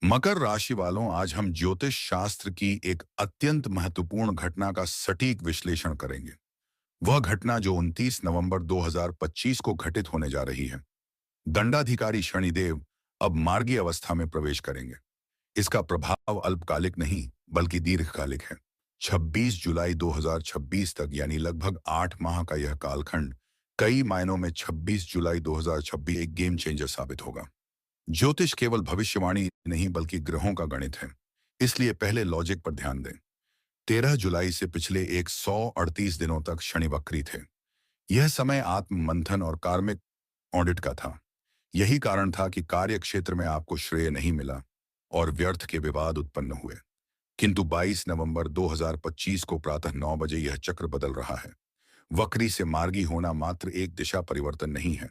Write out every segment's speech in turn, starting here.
मकर राशि वालों, आज हम ज्योतिष शास्त्र की एक अत्यंत महत्वपूर्ण घटना का सटीक विश्लेषण करेंगे। वह घटना जो 29 नवंबर 2025 को घटित होने जा रही है। दंडाधिकारी शनिदेव अब मार्गी अवस्था में प्रवेश करेंगे। इसका प्रभाव अल्पकालिक नहीं बल्कि दीर्घकालिक है। 26 जुलाई 2026 तक, यानी लगभग 8 माह का यह कालखंड कई मायनों में 26 जुलाई 2026 एक गेम चेंजर साबित होगा। ज्योतिष केवल भविष्यवाणी नहीं बल्कि ग्रहों का गणित है। इसलिए पहले लॉजिक पर ध्यान दें। 13 जुलाई से पिछले 138 दिनों तक शनि वक्री थे। यह समय आत्म मंथन और कार्मिक ऑडिट का था। यही कारण था कि कार्य क्षेत्र में आपको श्रेय नहीं मिला और व्यर्थ के विवाद उत्पन्न हुए। किंतु 22 नवंबर 2025 को प्रातः 9 बजे यह चक्र बदल रहा है। वक्री से मार्गी होना मात्र एक दिशा परिवर्तन नहीं है,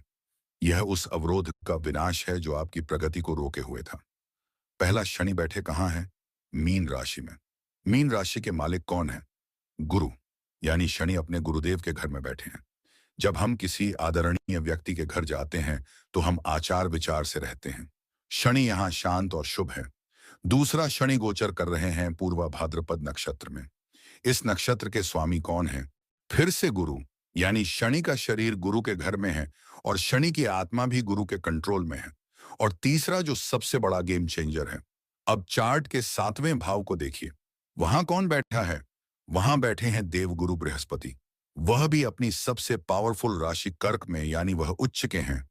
यह उस अवरोध का विनाश है जो आपकी प्रगति को रोके हुए था। पहला, शनि बैठे कहाँ है? मीन राशि में। मीन राशि के मालिक कौन है? गुरु। यानी शनि अपने गुरुदेव के घर में बैठे हैं। जब हम किसी आदरणीय व्यक्ति के घर जाते हैं तो हम आचार विचार से रहते हैं। शनि यहाँ शांत और शुभ है। दूसरा, शनि गोचर कर रहे हैं पूर्वा भाद्रपद नक्षत्र में। इस नक्षत्र के स्वामी कौन है? फिर से गुरु। यानी शनि का शरीर गुरु के घर में है और शनि की आत्मा भी गुरु के कंट्रोल में है। और तीसरा, जो सबसे बड़ा गेम चेंजर है, अब चार्ट के 7वें भाव को देखिए। वहां कौन बैठा है? वहां बैठे हैं देवगुरु बृहस्पति। वह भी अपनी सबसे पावरफुल राशि कर्क में, यानी वह उच्च के हैं।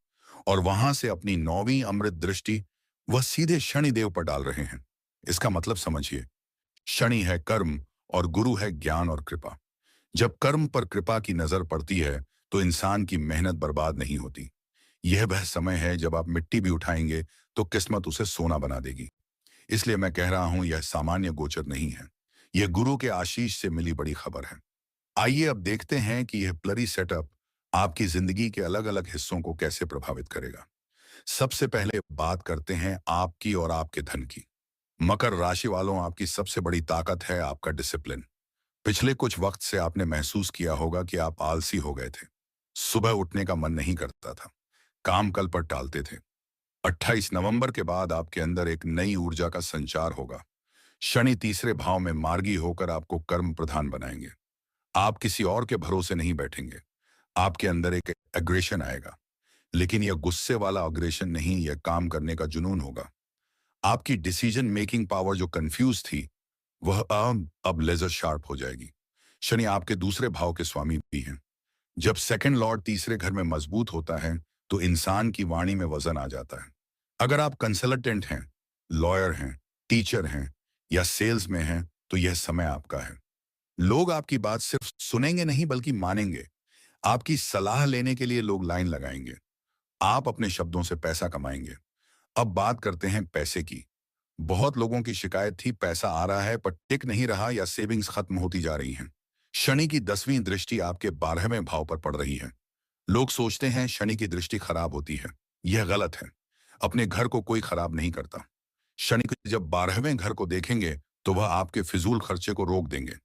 और वहां से अपनी 9वीं अमृत दृष्टि वह सीधे शनि देव पर डाल रहे हैं। इसका मतलब समझिए, शनि है कर्म और गुरु है ज्ञान और कृपा। जब कर्म पर कृपा की नजर पड़ती है तो इंसान की मेहनत बर्बाद नहीं होती। यह वह समय है जब आप मिट्टी भी उठाएंगे तो किस्मत उसे सोना बना देगी। इसलिए मैं कह रहा हूं, यह सामान्य गोचर नहीं है, यह गुरु के आशीष से मिली बड़ी खबर है। आइए अब देखते हैं कि यह प्लरी सेटअप आपकी जिंदगी के अलग अलग हिस्सों को कैसे प्रभावित करेगा। सबसे पहले बात करते हैं आपकी और आपके धन की। मकर राशि वालों, आपकी सबसे बड़ी ताकत है आपका डिसिप्लिन। पिछले कुछ वक्त से आपने महसूस किया होगा कि आप आलसी हो गए थे। सुबह उठने का मन नहीं करता था, काम कल पर टालते थे। 28 नवंबर के बाद आपके अंदर एक नई ऊर्जा का संचार होगा। शनि तीसरे भाव में मार्गी होकर आपको कर्म प्रधान बनाएंगे। आप किसी और के भरोसे नहीं बैठेंगे। आपके अंदर एक एग्रेशन आएगा, लेकिन यह गुस्से वाला अग्रेशन नहीं, यह काम करने का जुनून होगा। आपकी डिसीजन मेकिंग पावर जो कंफ्यूज थी, वह अब लेजर शार्प हो जाएगी। शनि आपके दूसरे भाव के स्वामी भी हैं। जब सेकंड लॉर्ड तीसरे घर में मजबूत होता है तो इंसान की वाणी में वजन आ जाता है। अगर आप कंसल्टेंट हैं, लॉयर हैं, टीचर हैं या सेल्स में हैं तो यह समय आपका है। लोग आपकी बात सिर्फ सुनेंगे नहीं बल्कि मानेंगे। आपकी सलाह लेने के लिए लोग लाइन लगाएंगे। आप अपने शब्दों से पैसा कमाएंगे। अब बात करते हैं पैसे की। बहुत लोगों की शिकायत थी, पैसा आ रहा है पर टिक नहीं रहा या सेविंग्स खत्म होती जा रही हैं। शनि की 10वीं दृष्टि आपके 12वें भाव पर पड़ रही है। लोग सोचते हैं शनि की दृष्टि खराब होती है। यह गलत है। अपने घर को कोई खराब नहीं करता। शनि को जब 12वें घर को देखेंगे तो वह आपके फिजूल खर्चे को रोक देंगे।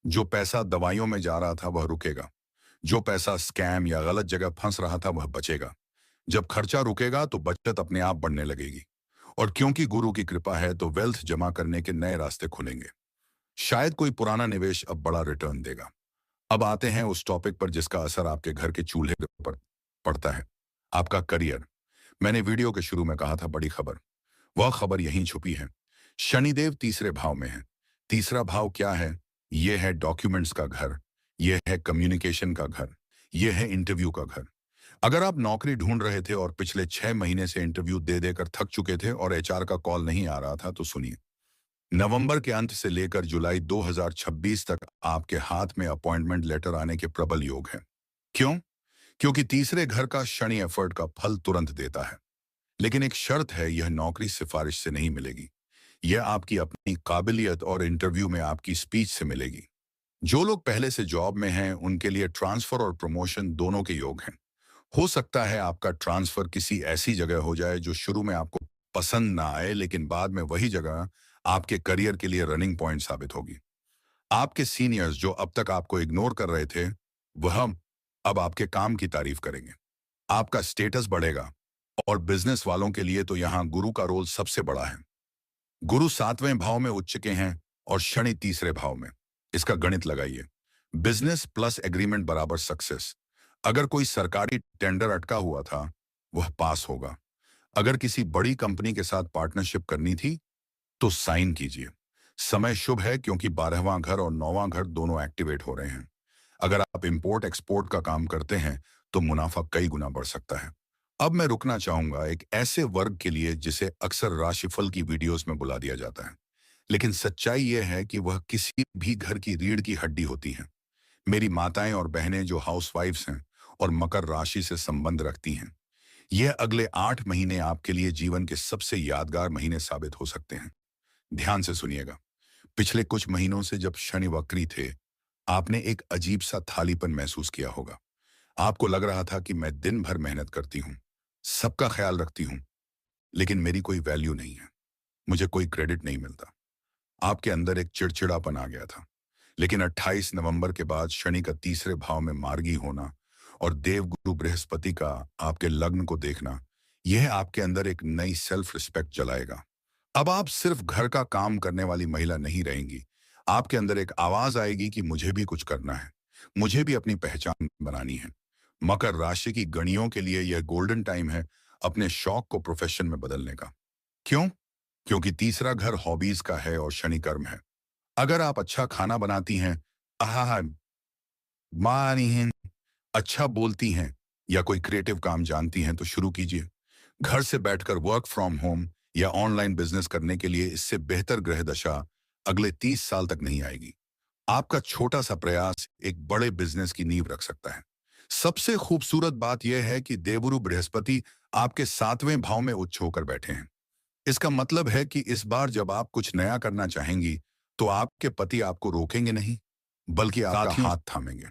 जो पैसा दवाइयों में जा रहा था वह रुकेगा। जो पैसा स्कैम या गलत जगह फंस रहा था वह बचेगा। जब खर्चा रुकेगा तो बचत अपने आप बढ़ने लगेगी। और क्योंकि गुरु की कृपा है तो वेल्थ जमा करने के नए रास्ते खुलेंगे। शायद कोई पुराना निवेश अब बड़ा रिटर्न देगा। अब आते हैं उस टॉपिक पर जिसका असर आपके घर के चूल्हे पर पड़ता है, आपका करियर। मैंने वीडियो के शुरू में कहा था बड़ी खबर। वह खबर यहीं छुपी है। शनिदेव तीसरे भाव में है। तीसरा भाव क्या है? यह है डॉक्यूमेंट्स का घर, यह है कम्युनिकेशन का घर, यह है इंटरव्यू का घर। अगर आप नौकरी ढूंढ रहे थे और पिछले 6 महीने से इंटरव्यू दे देकर थक चुके थे और एचआर का कॉल नहीं आ रहा था, तो सुनिए। नवंबर के अंत से लेकर जुलाई 2026 तक आपके हाथ में अपॉइंटमेंट लेटर आने के प्रबल योग हैं। क्यों? क्योंकि तीसरे घर का शनि एफर्ट का फल तुरंत देता है। लेकिन एक शर्त है, यह नौकरी सिफारिश से नहीं मिलेगी। यह आपकी अपनी काबिलियत और इंटरव्यू में आपकी स्पीच से मिलेगी। जो लोग पहले से जॉब में हैं उनके लिए ट्रांसफर और प्रमोशन दोनों के योग हैं। हो सकता है आपका ट्रांसफर किसी ऐसी जगह हो जाए जो शुरू में आपको पसंद ना आए, लेकिन बाद में वही जगह आपके करियर के लिए रनिंग पॉइंट साबित होगी। आपके सीनियर्स जो अब तक आपको इग्नोर कर रहे थे, वह अब आपके काम की तारीफ करेंगे। आपका स्टेटस बढ़ेगा। और बिजनेस वालों के लिए तो यहाँ गुरु का रोल सबसे बड़ा है। गुरु 7वें भाव में उच्च के हैं और शनि तीसरे भाव में। इसका गणित लगाइए। बिजनेस प्लस एग्रीमेंट बराबर सक्सेस। अगर कोई सरकारी टेंडर अटका हुआ था, वह पास होगा। अगर किसी बड़ी कंपनी के साथ पार्टनरशिप करनी थी, तो साइन कीजिए। समय शुभ है क्योंकि 12वां घर और 9वां घर दोनों एक्टिवेट हो रहे हैं। अगर आप इंपोर्ट एक्सपोर्ट का काम करते हैं, तो मुनाफा कई गुना बढ़ सकता है। अब मैं रुकना चाहूंगा एक ऐसे वर्ग के लिए जिसे अक्सर राशिफल की वीडियोस में बुला दिया जाता है, लेकिन सच्चाई यह है कि वह किसी भी घर की रीढ़ की हड्डी होती हैं। मेरी माताएं और बहनें जो हाउसवाइफ्स हैं और मकर राशि से संबंध रखती हैं, यह अगले 8 महीने आपके लिए जीवन के सबसे यादगार महीने साबित हो सकते हैं। ध्यान से सुनिएगा। पिछले कुछ महीनों से जब शनि वक्री थे, आपने एक अजीब सा थालीपन महसूस किया होगा। आपको लग रहा था कि मैं दिन भर मेहनत करती हूँ, सबका ख्याल रखती हूँ, लेकिन मेरी कोई वैल्यू नहीं है, मुझे कोई क्रेडिट नहीं मिलता। आपके अंदर एक चिड़चिड़ापन आ गया था। लेकिन 28 नवंबर के बाद शनि का तीसरे भाव में मार्गी होना और देवगुरु बृहस्पति का आपके लग्न को देखना, यह आपके अंदर एक नई सेल्फ रिस्पेक्ट जलाएगा। अब आप सिर्फ घर का काम करने वाली महिला नहीं रहेंगी। आपके अंदर एक आवाज आएगी कि मुझे भी कुछ करना है, मुझे भी अपनी पहचान बनानी है। मकर राशि की गणियों के लिए यह गोल्डन टाइम है अपने शौक को प्रोफेशन में बदलने का। क्यों? क्योंकि तीसरा घर हॉबीज का है और शनि कर्म है। अगर आप अच्छा खाना बनाती हैं, आहा, मानी हैं, अच्छा बोलती हैं या कोई क्रिएटिव काम जानती हैं, तो शुरू कीजिए। घर से बैठकर वर्क फ्रॉम होम या ऑनलाइन बिजनेस करने के लिए इससे बेहतर ग्रह दशा अगले 30 साल तक नहीं आएगी। आपका छोटा सा प्रयास एक बड़े बिजनेस की नींव रख सकता है। सबसे खूबसूरत बात यह है कि देवगुरु बृहस्पति आपके 7वें भाव में उच्च होकर बैठे हैं। इसका मतलब है कि इस बार जब आप कुछ नया करना चाहेंगी, तो आपके पति आपको रोकेंगे नहीं, बल्कि आपका हाथ थामेंगे।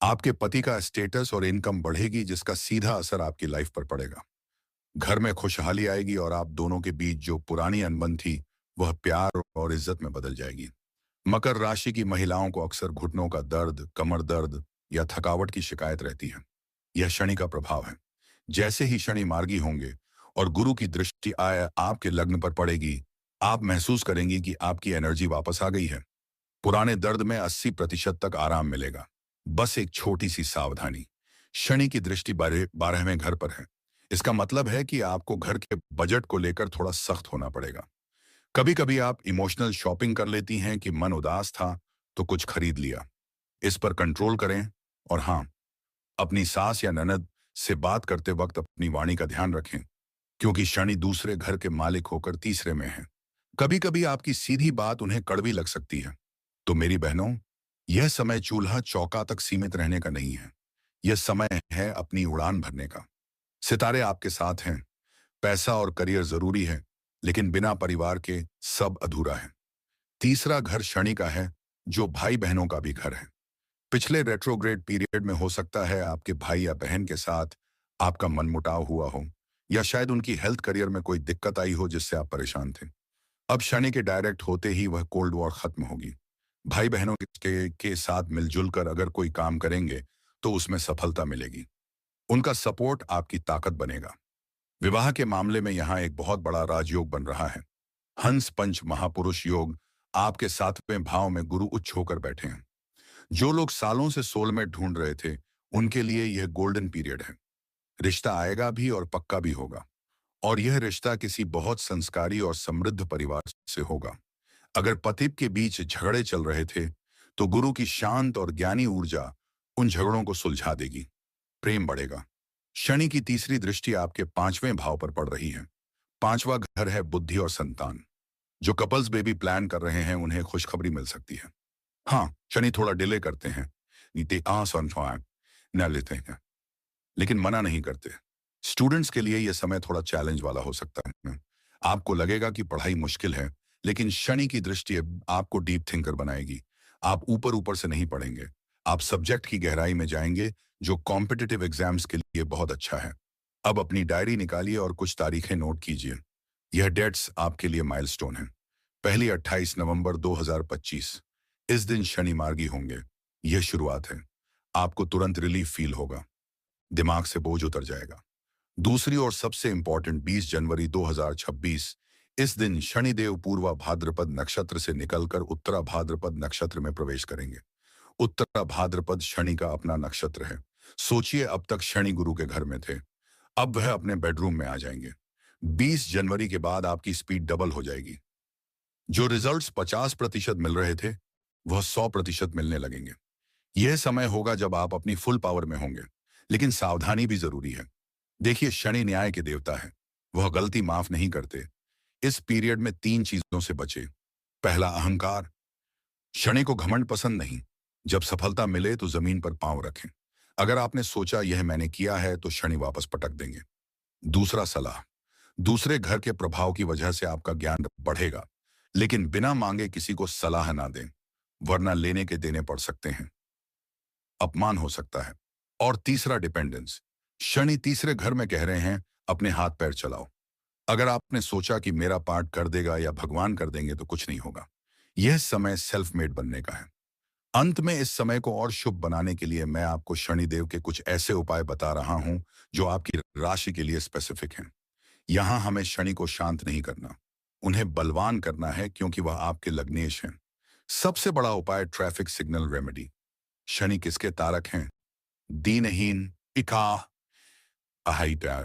आपके पति का स्टेटस और इनकम बढ़ेगी, जिसका सीधा असर आपकी लाइफ पर पड़ेगा। घर में खुशहाली आएगी और आप दोनों के बीच जो पुरानी अनबन थी, वह प्यार और इज्जत में बदल जाएगी। मकर राशि की महिलाओं को अक्सर घुटनों का दर्द, कमर दर्द या थकावट की शिकायत रहती है। यह शनि का प्रभाव है। जैसे ही शनि मार्गी होंगे और गुरु की दृष्टि आय आपके लग्न पर पड़ेगी, आप महसूस करेंगी कि आपकी एनर्जी वापस आ गई है। पुराने दर्द में 80% तक आराम मिलेगा। बस एक छोटी सी सावधानी, शनि की दृष्टि 12वें घर पर है। इसका मतलब है कि आपको घर के बजट को लेकर थोड़ा सख्त होना पड़ेगा। कभी कभी आप इमोशनल शॉपिंग कर लेती हैं कि मन उदास था तो कुछ खरीद लिया। इस पर कंट्रोल करें। और हाँ, अपनी सास या ननद से बात करते वक्त अपनी वाणी का ध्यान रखें, क्योंकि शनि दूसरे घर के मालिक होकर तीसरे में है। कभी कभी आपकी सीधी बात उन्हें कड़वी लग सकती है। तो मेरी बहनों, यह समय चूल्हा चौका तक सीमित रहने का नहीं है। यह समय है अपनी उड़ान भरने का। सितारे आपके साथ हैं। पैसा और करियर जरूरी है, लेकिन बिना परिवार के सब अधूरा है। तीसरा घर शनि का है, जो भाई बहनों का भी घर है। पिछले रेट्रोग्रेड पीरियड में हो सकता है आपके भाई या बहन के साथ आपका मनमुटाव हुआ हो, या शायद उनकी हेल्थ करियर में कोई दिक्कत आई हो जिससे आप परेशान थे। अब शनि के डायरेक्ट होते ही वह कोल्ड वॉर खत्म होगी। भाई बहनों के साथ मिलजुल कर अगर कोई काम करेंगे, तो उसमें सफलता मिलेगी। उनका सपोर्ट आपकी ताकत बनेगा। विवाह के मामले में यहाँ एक बहुत बड़ा राजयोग बन रहा है। हंस पंच महापुरुष योग आपके 7वें भाव में गुरु उच्च होकर बैठे हैं। जो लोग सालों से सोलमेट ढूंढ रहे थे, उनके लिए यह गोल्डन पीरियड है। रिश्ता आएगा भी और पक्का भी होगा। और यह रिश्ता किसी बहुत संस्कारी और समृद्ध परिवार से होगा। अगर पति के बीच झगड़े चल रहे थे, तो गुरु की शांत और ज्ञानी ऊर्जा उन झगड़ों को सुलझा देगी। प्रेम बढ़ेगा। शनि की तीसरी दृष्टि आपके 5वें भाव पर पड़ रही है। 5वां घर है बुद्धि और संतान। जो कपल्स बेबी प्लान कर रहे हैं, उन्हें खुशखबरी मिल सकती है। हाँ, शनि थोड़ा डिले करते हैं, नीति न लेते हैं, लेकिन मना नहीं करते। स्टूडेंट्स के लिए यह समय थोड़ा चैलेंज वाला हो सकता है। आपको लगेगा कि पढ़ाई मुश्किल है, लेकिन शनि की दृष्टि आपको डीप थिंकर बनाएगी। आप ऊपर ऊपर से नहीं पढ़ेंगे, आप सब्जेक्ट की गहराई में जाएंगे, जो कॉम्पिटिटिव एग्जाम्स के लिए बहुत अच्छा है। अब अपनी डायरी निकालिए और कुछ तारीखें नोट कीजिए। यह डेट्स आपके लिए माइलस्टोन है। पहली 28 नवंबर 2025। इस दिन शनि मार्गी होंगे। यह शुरुआत है। आपको तुरंत रिलीफ फील होगा, दिमाग से बोझ उतर जाएगा। दूसरी और सबसे इंपॉर्टेंट 20 जनवरी 2026। इस दिन शनिदेव पूर्वा भाद्रपद नक्षत्र से निकलकर उत्तरा भाद्रपद नक्षत्र में प्रवेश करेंगे। उत्तरा भाद्रपद शनि का अपना नक्षत्र है। सोचिए, अब तक शनि गुरु के घर में थे, अब वह अपने बेडरूम में आ जाएंगे। 20 जनवरी के बाद आपकी स्पीड डबल हो जाएगी। जो रिजल्ट्स 50% मिल रहे थे, वह 100% मिलने लगेंगे। यह समय होगा जब आप अपनी फुल पावर में होंगे, लेकिन सावधानी भी जरूरी है। देखिए, शनि न्याय के देवता है, वह गलती माफ नहीं करते। इस पीरियड में 3 चीजों से बचे। पहला, अहंकार। शनि को घमंड पसंद नहीं। जब सफलता मिले तो जमीन पर पांव रखें। अगर आपने सोचा यह मैंने किया है, तो शनि वापस पटक देंगे। दूसरा, सलाह। दूसरे घर के प्रभाव की वजह से आपका ज्ञान बढ़ेगा, लेकिन बिना मांगे किसी को सलाह ना दें, वरना लेने के देने पड़ सकते हैं, अपमान हो सकता है। और तीसरा, डिपेंडेंस। शनि तीसरे घर में कह रहे हैं, अपने हाथ पैर चलाओ। अगर आपने सोचा कि मेरा पार्ट कर देगा या भगवान कर देंगे, तो कुछ नहीं होगा। यह समय सेल्फ मेड बनने का है। अंत में इस समय को और शुभ बनाने के लिए मैं आपको शनिदेव के कुछ ऐसे उपाय बता रहा हूं जो आपकी राशि के लिए स्पेसिफिक हैं। यहां हमें शनि को शांत नहीं करना, उन्हें बलवान करना है, क्योंकि वह आपके लग्नेश हैं। सबसे बड़ा उपाय, ट्रैफिक सिग्नल रेमेडी। शनि किसके तारक हैं? दीनहीन, पिका, अहाइटा,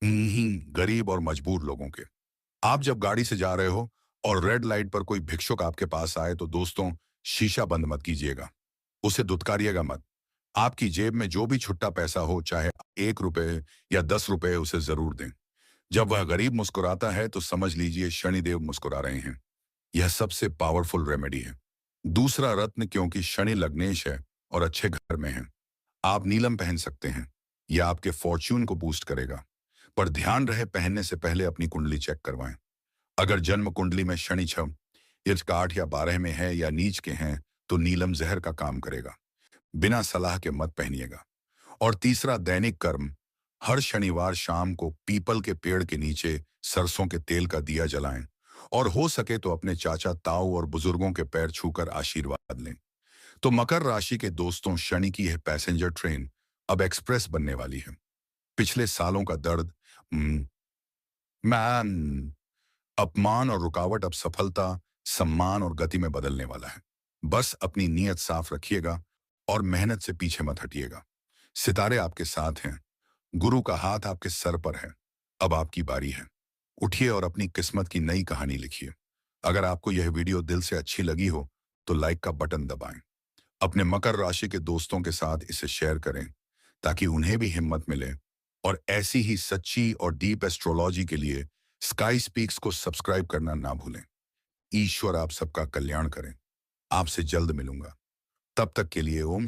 गरीब और मजबूर लोगों के। आप जब गाड़ी से जा रहे हो और रेड लाइट पर कोई भिक्षुक आपके पास आए, तो दोस्तों, शीशा बंद मत कीजिएगा, उसे दुत्कारिएगा मत। आपकी जेब में जो भी छुट्टा पैसा हो, चाहे 1 रुपए या 10 रुपए, उसे जरूर दें। जब वह गरीब मुस्कुराता है, तो समझ लीजिए शनिदेव मुस्कुरा रहे हैं। यह सबसे पावरफुल रेमेडी है। दूसरा, रत्न। क्योंकि शनि लग्नेश है और अच्छे घर में है, आप नीलम पहन सकते हैं। यह आपके फॉर्च्यून को बूस्ट करेगा। पर ध्यान रहे, पहनने से पहले अपनी कुंडली चेक करवाएं। अगर जन्म कुंडली में शनि 6, इर्च का 8 या 12 में है या नीच के हैं, तो नीलम जहर का काम करेगा। बिना सलाह के मत पहनिएगा। और तीसरा, दैनिक कर्म। हर शनिवार शाम को पीपल के पेड़ के नीचे सरसों के तेल का दिया जलाएं, और हो सके तो अपने चाचा ताऊ और बुजुर्गों के पैर छूकर आशीर्वाद लें। तो मकर राशि के दोस्तों, शनि की यह पैसेंजर ट्रेन अब एक्सप्रेस बनने वाली है। पिछले सालों का दर्द, मैन, अपमान और रुकावट अब सफलता, सम्मान और गति में बदलने वाला है। बस अपनी नीयत साफ रखिएगा और मेहनत से पीछे मत हटिएगा। सितारे आपके साथ हैं, गुरु का हाथ आपके सर पर है। अब आपकी बारी है। उठिए और अपनी किस्मत की नई कहानी लिखिए। अगर आपको यह वीडियो दिल से अच्छी लगी हो, तो लाइक का बटन दबाएं। अपने मकर राशि के दोस्तों के साथ इसे शेयर करें, ताकि उन्हें भी हिम्मत मिले। और ऐसी ही सच्ची और डीप एस्ट्रोलॉजी के लिए स्काई स्पीक्स को सब्सक्राइब करना ना भूलें। ईश्वर आप सबका कल्याण करें। आपसे जल्द मिलूंगा। तब तक के लिए ओम